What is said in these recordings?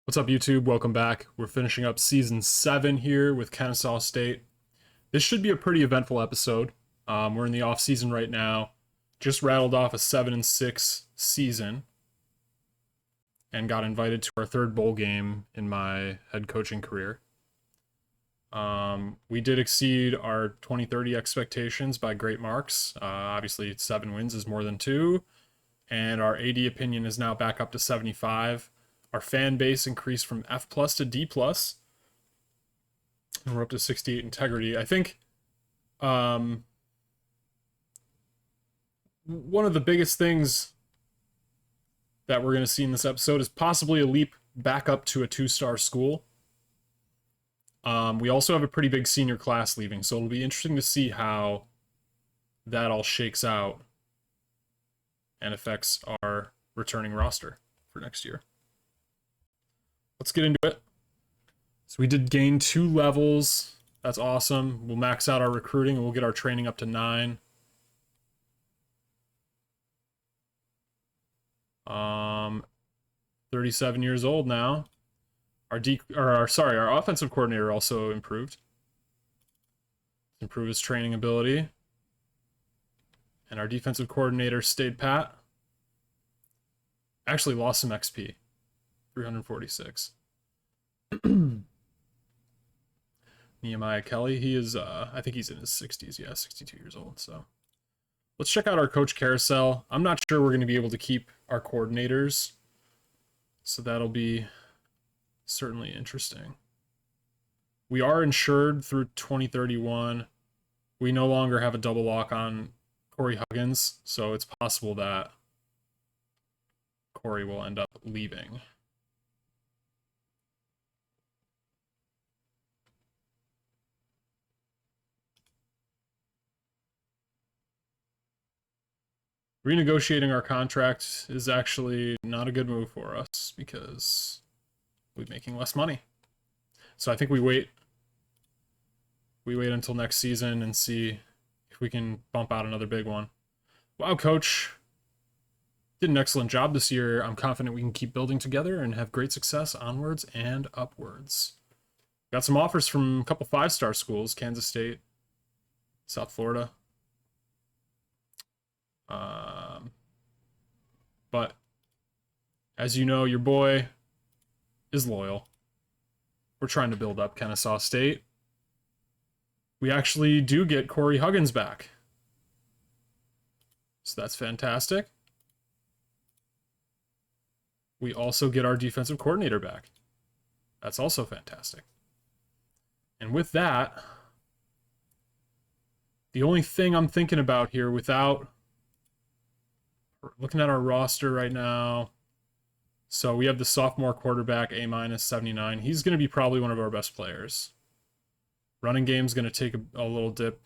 What's up, YouTube? Welcome back. We're finishing up Season 7 here with Kennesaw State. This should be a pretty eventful episode. We're in the off-season right now. Just rattled off a 7-6 season and got invited to our third bowl game in my head coaching career. We did exceed our 2030 expectations by great marks. Obviously, 7 wins is more than 2, and our AD opinion is now back up to 75. Our fan base increased from F plus to D plus, and we're up to 68 integrity. I think one of the biggest things that we're going to see in this episode is possibly a leap back up to a 2-star school. We also have a pretty big senior class leaving, so it'll be interesting to see how that all shakes out and affects our returning roster for next year. Let's get into it. So we did gain 2 levels. That's awesome. We'll max out our recruiting and we'll get our training up to 9. 37 years old now. Our offensive coordinator also improved. Improved his training ability. And our defensive coordinator stayed pat. Actually lost some XP. 346. Nehemiah Kelly, he is, I think he's in his 60s, yeah, 62 years old, so. Let's check out our coach carousel. I'm not sure we're going to be able to keep our coordinators, so that'll be certainly interesting. We are insured through 2031. We no longer have a double lock on Corey Huggins, so it's possible that Corey will end up leaving. Renegotiating our contract is actually not a good move for us because we're making less money. So I think we wait until next season and see if we can bump out another big one. Wow, coach. Did an excellent job this year. I'm confident we can keep building together and have great success onwards and upwards. Got some offers from a couple 5-star schools, Kansas State, South Florida. But as you know, your boy is loyal. We're trying to build up Kennesaw State. We actually do get Corey Huggins back. So that's fantastic. We also get our defensive coordinator back. That's also fantastic. And with that, the only thing I'm thinking about here without looking at our roster right now. So we have the sophomore quarterback, A- 79. He's going to be probably one of our best players. Running game's going to take a little dip.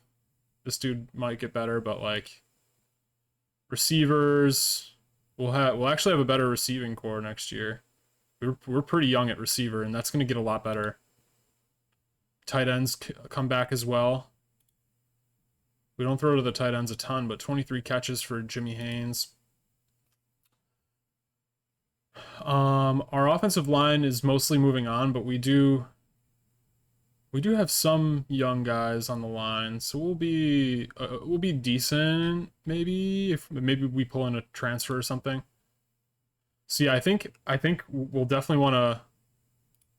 This dude might get better, but like receivers, we'll actually have a better receiving core next year. We're pretty young at receiver, and that's going to get a lot better. Tight ends come back as well. We don't throw to the tight ends a ton, but 23 catches for Jimmy Haynes. Our offensive line is mostly moving on, but we do have some young guys on the line, so we'll be decent maybe if we pull in a transfer or something. See, I think we'll definitely want to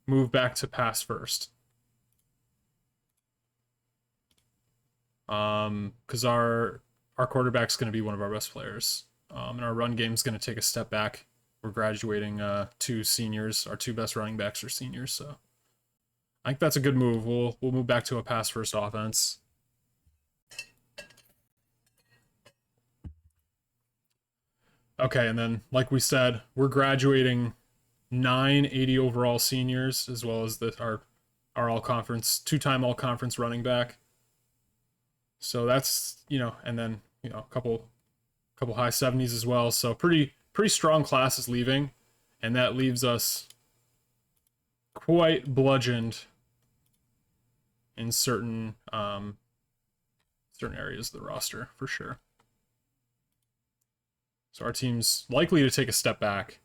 move back to pass first. Because our quarterback's going to be one of our best players, and our run game's going to take a step back. We're graduating 2 seniors. Our 2 best running backs are seniors, so I think that's a good move. We'll move back to a pass first offense. Okay, and then like we said, we're graduating 9 80 overall seniors, as well as our all conference 2-time all conference running back. So that's, and then, a couple high 70s as well. So pretty strong classes leaving, and that leaves us quite bludgeoned in certain areas of the roster for sure. So our team's likely to take a step back.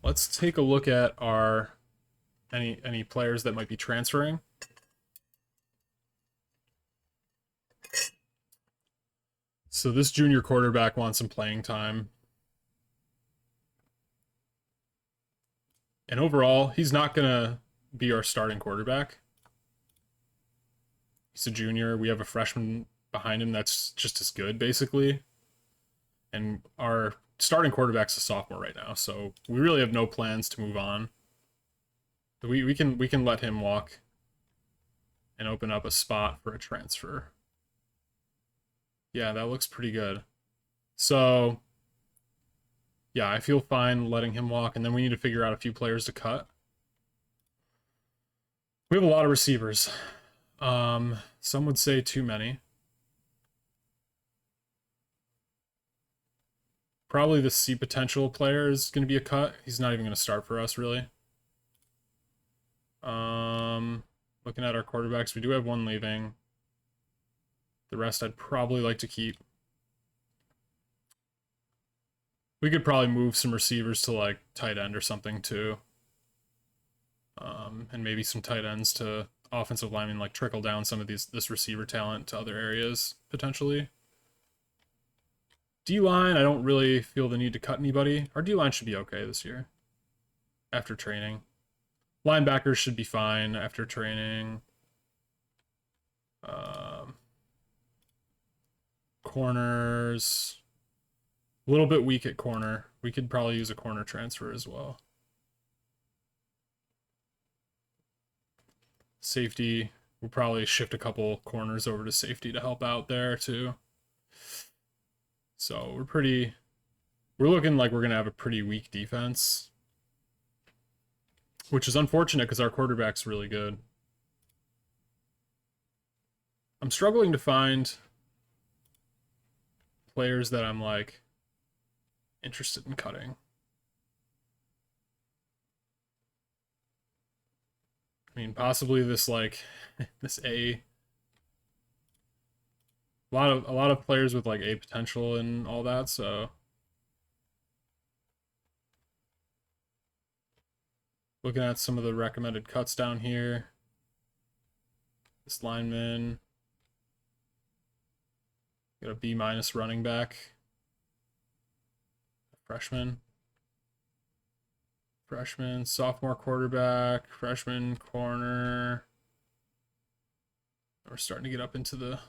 let's take a look at our any players that might be transferring. So this junior quarterback wants some playing time. And overall, he's not going to be our starting quarterback. He's a junior. We have a freshman behind him that's just as good, basically. And our starting quarterback's a sophomore right now, so we really have no plans to move on. We can let him walk and open up a spot for a transfer. Yeah, that looks pretty good. So, yeah, I feel fine letting him walk, and then we need to figure out a few players to cut. We have a lot of receivers. Some would say too many. Probably the C potential player is going to be a cut. He's not even going to start for us, really. Looking at our quarterbacks, we do have one leaving. The rest I'd probably like to keep. We could probably move some receivers to like tight end or something too. And maybe some tight ends to offensive linemen, like trickle down some of this receiver talent to other areas potentially. D-line, I don't really feel the need to cut anybody. Our D-line should be okay this year after training. Linebackers should be fine after training. Corners, a little bit weak at corner. We could probably use a corner transfer as well. Safety, we'll probably shift a couple corners over to safety to help out there too. So we're looking like we're going to have a pretty weak defense, which is unfortunate because our quarterback's really good. I'm struggling to find players that I'm like interested in cutting. I mean, possibly this like this A. A lot of players with like A potential and all that, so looking at some of the recommended cuts down here. This lineman got a B- running back. Freshman, sophomore quarterback, freshman corner. We're starting to get up into the...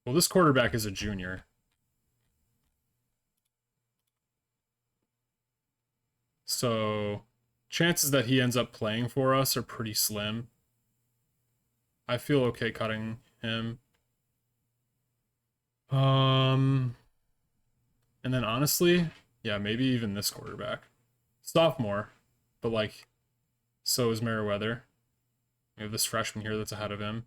Well, this quarterback is a junior. So chances that he ends up playing for us are pretty slim. I feel okay cutting him. And then honestly, yeah, maybe even this quarterback. Sophomore, but like, so is Meriwether. We have this freshman here that's ahead of him.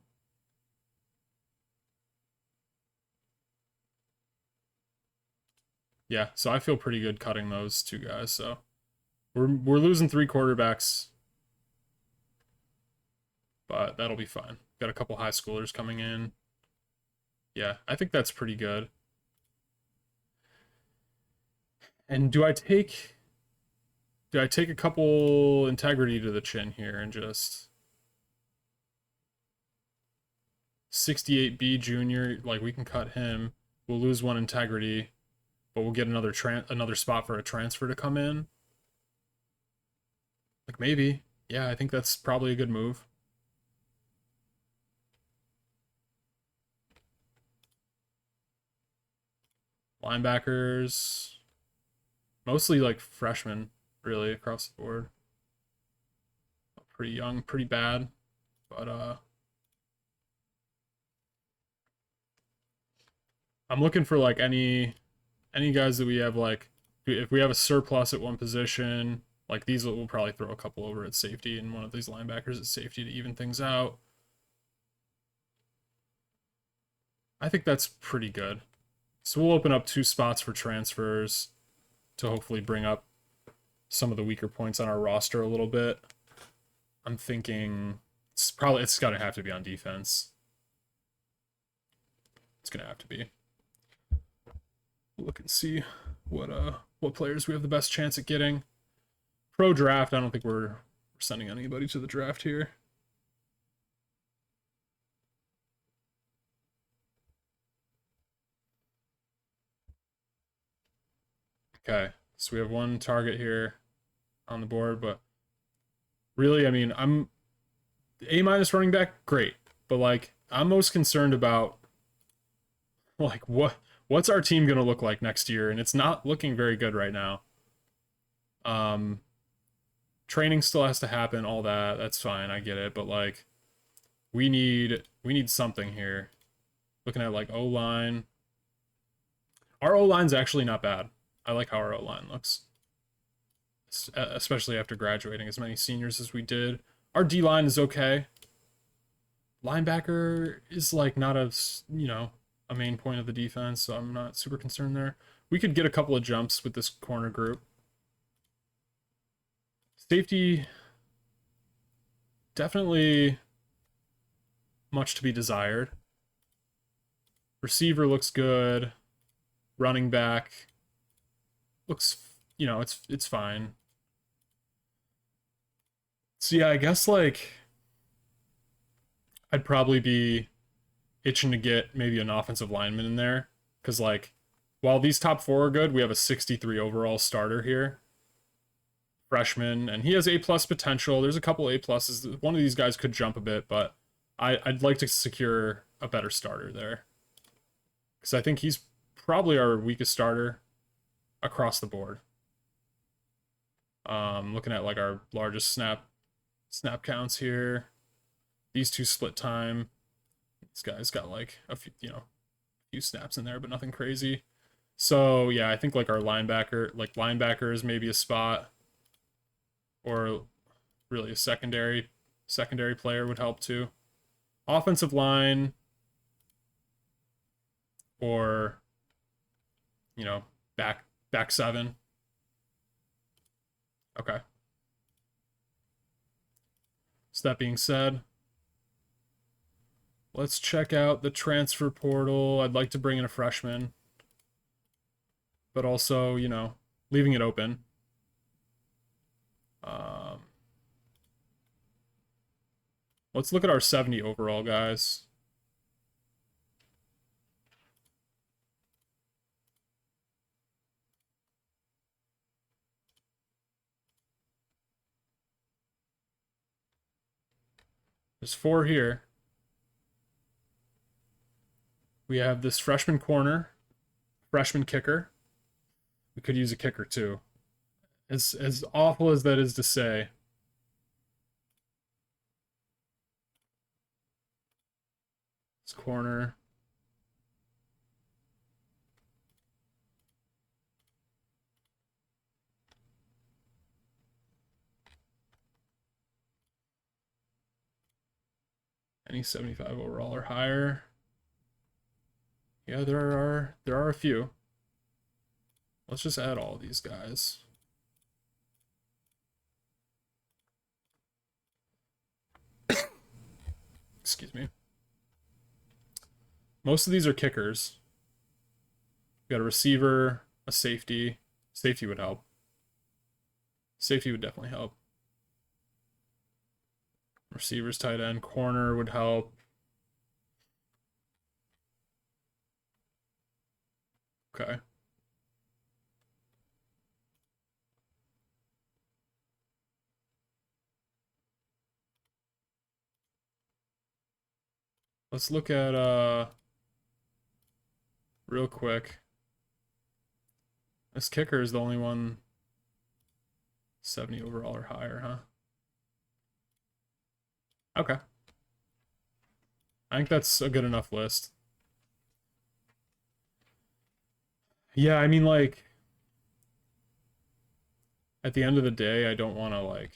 Yeah, so I feel pretty good cutting those two guys, so we're losing 3 quarterbacks, but that'll be fine. Got a couple high schoolers coming in. Yeah, I think that's pretty good. And do I take a couple integrity to the chin here and just 68B junior, like we can cut him. We'll lose 1 integrity, but we'll get another spot for a transfer to come in. Like maybe. Yeah, I think that's probably a good move. Linebackers, mostly like freshmen, really, across the board. Pretty young, pretty bad, but I'm looking for like any guys that we have, like if we have a surplus at one position, like these we'll probably throw a couple over at safety and one of these linebackers at safety to even things out. I think that's pretty good. So we'll open up 2 spots for transfers to hopefully bring up some of the weaker points on our roster a little bit. I'm thinking it's got to have to be on defense. It's gonna have to be. Look and see what players we have the best chance at getting. pro draft, I don't think we're sending anybody to the draft here. Okay, so we have one target here on the board, but really, I mean, I'm A minus running back, great, but like I'm most concerned about like what's our team gonna look like next year, and it's not looking very good right now. Um, Training still has to happen, all that. That's fine, I get it, but like we need something here. Looking at like O line, our O line's actually not bad. I like how our O line looks, especially after graduating as many seniors as we did. Our D line is okay. Linebacker is like not a a main point of the defense, so I'm not super concerned there. We could get a couple of jumps with this corner group. Safety, definitely much to be desired. Receiver looks good. Running back looks, it's fine. So yeah, I guess like I'd probably be itching to get maybe an offensive lineman in there, because like while these top four are good, we have a 63 overall starter here, freshman, and he has A plus potential. There's a couple A pluses. One of these guys could jump a bit, but I'd like to secure a better starter there, because I think he's probably our weakest starter across the board. Looking at like our largest snap counts here, these two split time. This guy's got like a few snaps in there, but nothing crazy. So yeah, I think like our linebacker is maybe a spot, or really a secondary player would help too. Offensive line, or back seven. Okay. So that being said, let's check out the transfer portal. I'd like to bring in a freshman, but also, leaving it open. Let's look at our 70 overall guys. There's 4 here. We have this freshman corner, freshman kicker. We could use a kicker too. As awful as that is to say, this corner. Any 75 overall or higher. Yeah, there are a few. Let's just add all these guys. Excuse me. Most of these are kickers. We got a receiver, a safety. Safety would help. Safety would definitely help. Receivers, tight end, corner would help. Okay. Let's look at real quick. This kicker is the only one 70 overall or higher, huh? Okay. I think that's a good enough list. Yeah, I mean, like, at the end of the day, I don't want to, like,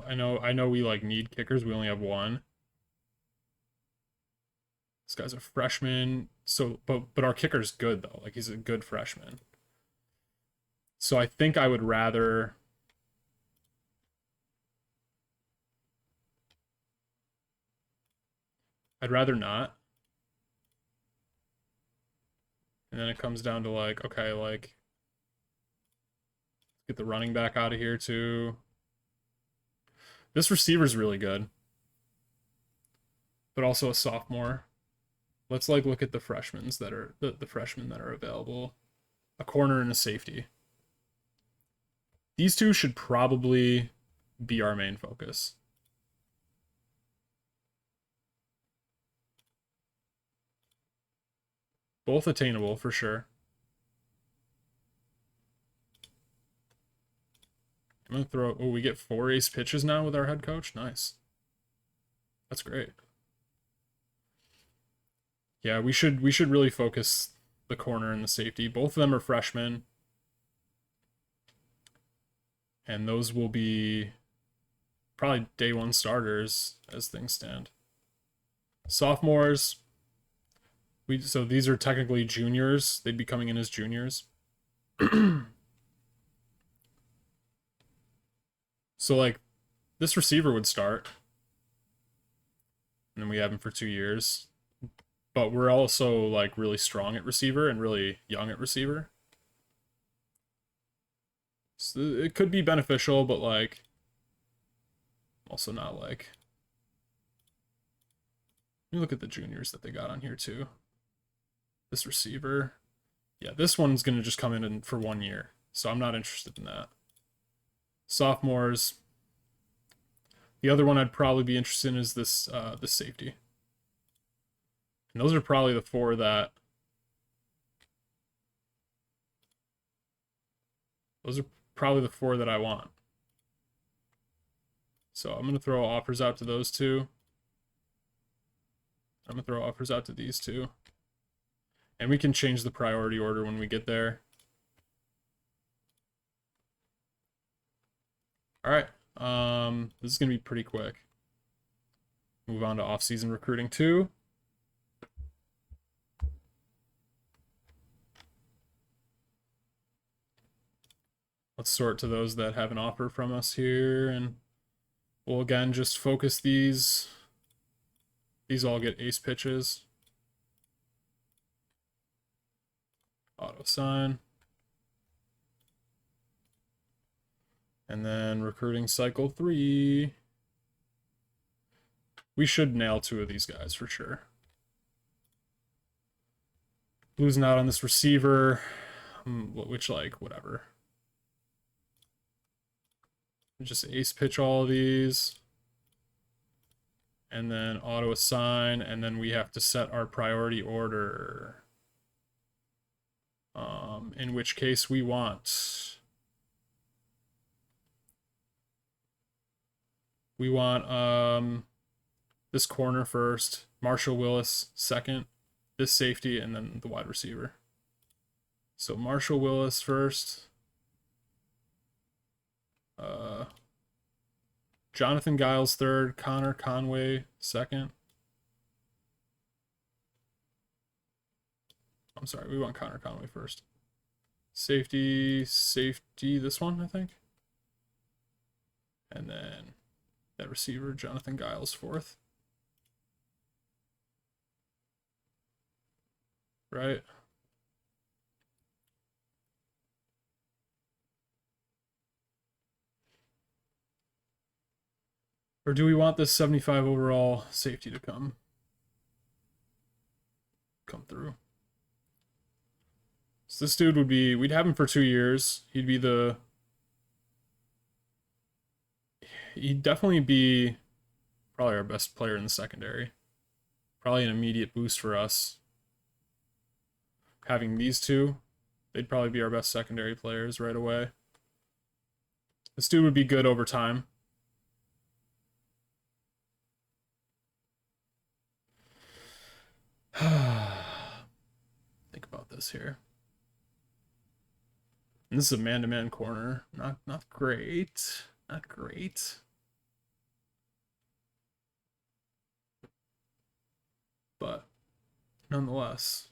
I know we, like, need kickers. We only have one. This guy's a freshman, so, but our kicker's good, though. Like, he's a good freshman. So I think I would rather... I'd rather not. And then it comes down to like, okay, like Get the running back out of here too. This receiver's really good, but also a sophomore. Let's like look at the freshmen that are the freshmen that are available. A corner and a safety. These two should probably be our main focus. Both attainable for sure. I'm gonna throw. Oh, we get 4 ace pitches now with our head coach. Nice. That's great. Yeah, we should really focus the corner and the safety. Both of them are freshmen. And those will be probably day one starters as things stand. Sophomores, so these are technically juniors. They'd be coming in as juniors. So like this receiver would start. And then we have him for 2 years. But we're also like really strong at receiver and really young at receiver. So it could be beneficial, but like also not like. Let me look at the juniors that they got on here too. This receiver. Yeah, this one's going to just come in for 1 year. So I'm not interested in that. Sophomores. The other one I'd probably be interested in is this safety. And those are probably the 4 that... Those are probably the 4 that I want. So I'm going to throw offers out to those 2. I'm going to throw offers out to these 2. And we can change the priority order when we get there. All right. This is going to be pretty quick. Move on to off-season recruiting 2. Let's sort to those that have an offer from us here, and we'll again just focus these. These all get ace pitches. Auto sign. And then recruiting cycle 3. We should nail 2 of these guys for sure. Losing out on this receiver, which like whatever. Just ace pitch all of these. And then auto assign, and then we have to set our priority order. In which case we want this corner first, Marshall Willis second, this safety, and then the wide receiver. So Marshall Willis first. Jonathan Giles third, Connor Conway second. I'm sorry, we want Connor Conway first. Safety, this one, I think. And then that receiver, Jonathan Giles fourth. Right? Or do we want this 75 overall safety to come through? So this dude would be, we'd have him for 2 years. He'd definitely be probably our best player in the secondary. Probably an immediate boost for us. Having these 2, they'd probably be our best secondary players right away. This dude would be good over time. Think about this here. And this is a man-to-man corner. Not great. Not great. But nonetheless.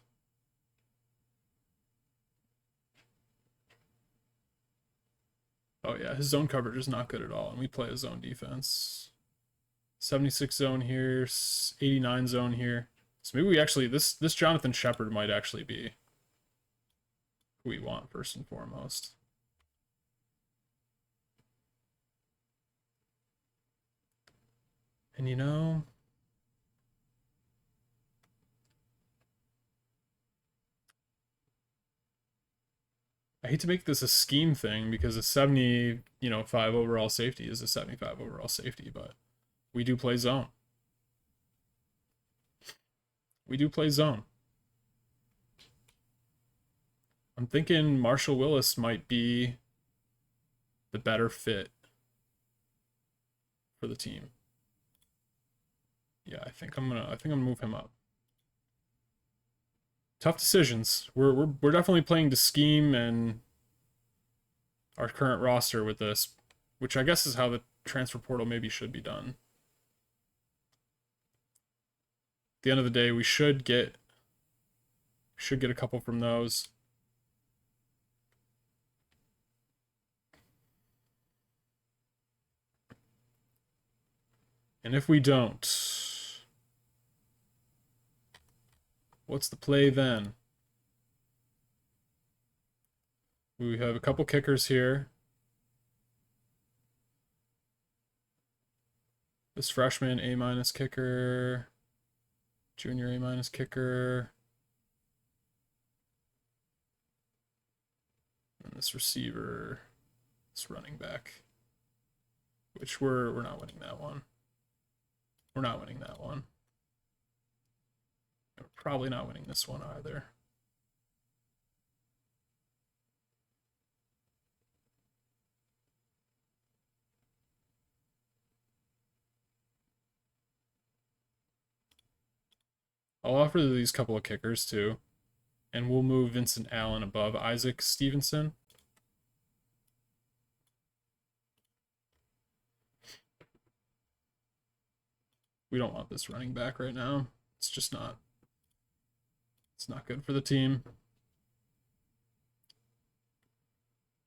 Oh yeah, his zone coverage is not good at all, and we play a zone defense. 76 zone here, 89 zone here. So maybe we actually, this Jonathan Shepard might actually be who we want first and foremost. And you know, I hate to make this a scheme thing because a 70, 5 overall safety is a 75 overall safety, but we do play zone. We do play zone. I'm thinking Marshall Willis might be the better fit for the team. Yeah, I think I'm gonna move him up. Tough decisions. We're definitely playing to scheme and our current roster with this, which I guess is how the transfer portal maybe should be done. At the end of the day, we should get a couple from those. And if we don't, what's the play then? We have a couple kickers here. This freshman A- kicker, junior A- kicker, and this receiver, this running back, which we're not winning that one. We're not winning that one. We're probably not winning this one either. I'll offer these couple of kickers too. And we'll move Vincent Allen above Isaac Stevenson. We don't want this running back right now. It's just not. It's not good for the team.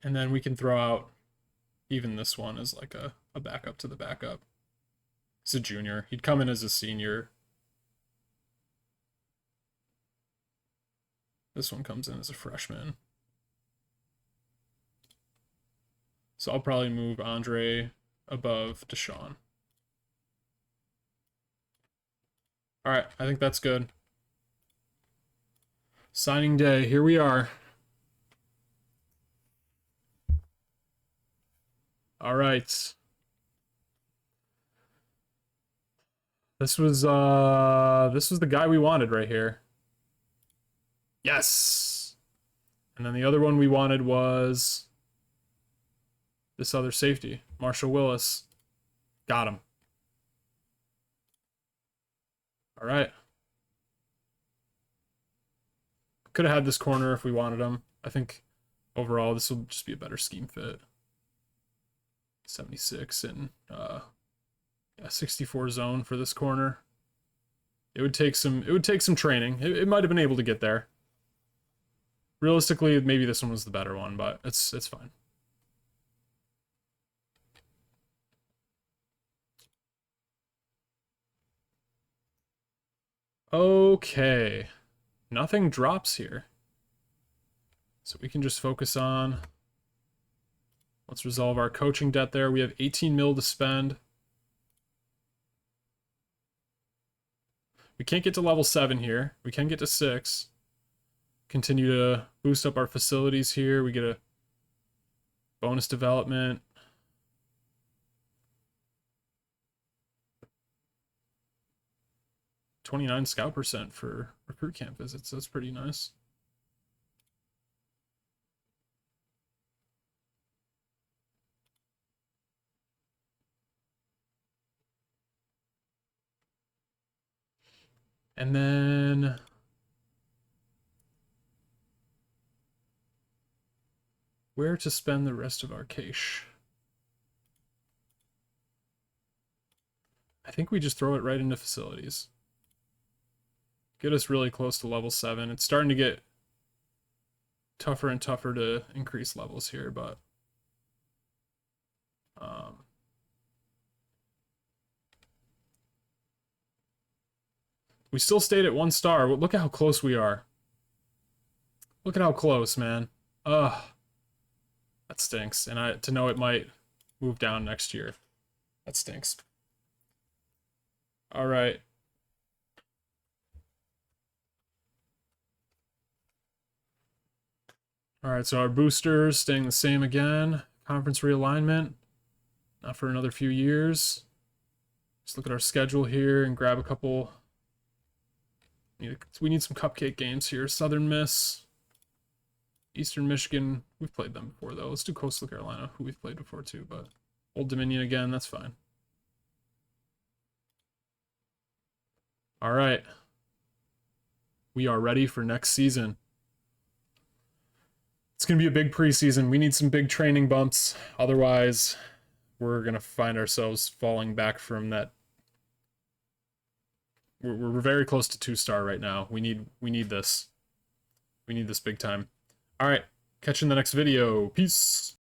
And then we can throw out even this one as like a backup to the backup. He's a junior. He'd come in as a senior. This one comes in as a freshman. So I'll probably move Andre above Deshaun. All right, I think that's good. Signing day, here we are. All right. This was the guy we wanted right here. Yes. And then the other one we wanted was this other safety, Marshall Willis. Got him. All right. Could have had this corner if we wanted him. I think overall this will just be a better scheme fit. 76 and yeah, 64 zone for this corner. It would take some training. It might have been able to get there. Realistically, maybe this one was the better one, but it's fine. Okay. Nothing drops here. So we can just focus on, let's resolve our coaching debt there. We have 18 mil to spend. We can't get to level 7 here. We can get to 6. Continue to boost up our facilities here. We get a bonus development. $29 scout percent for recruit camp visits. That's pretty nice. And then where to spend the rest of our cash? I think we just throw it right into facilities. Get us really close to level 7. It's starting to get tougher and tougher to increase levels here, but we still stayed at 1 star. Look at how close we are. Look at how close, man. Ugh. That stinks. And to know it might move down next year. That stinks. All right. All right, so our boosters staying the same again. Conference realignment. Not for another few years. Let's look at our schedule here and grab a couple. We need some cupcake games here. Southern Miss, Eastern Michigan. We've played them before, though. Let's do Coastal Carolina, who we've played before, too. But Old Dominion again, that's fine. All right. We are ready for next season. It's going to be a big preseason. We need some big training bumps. Otherwise, we're going to find ourselves falling back from that. We're very close to 2-star right now. We need this. We need this big time. All right. Catch you in the next video. Peace.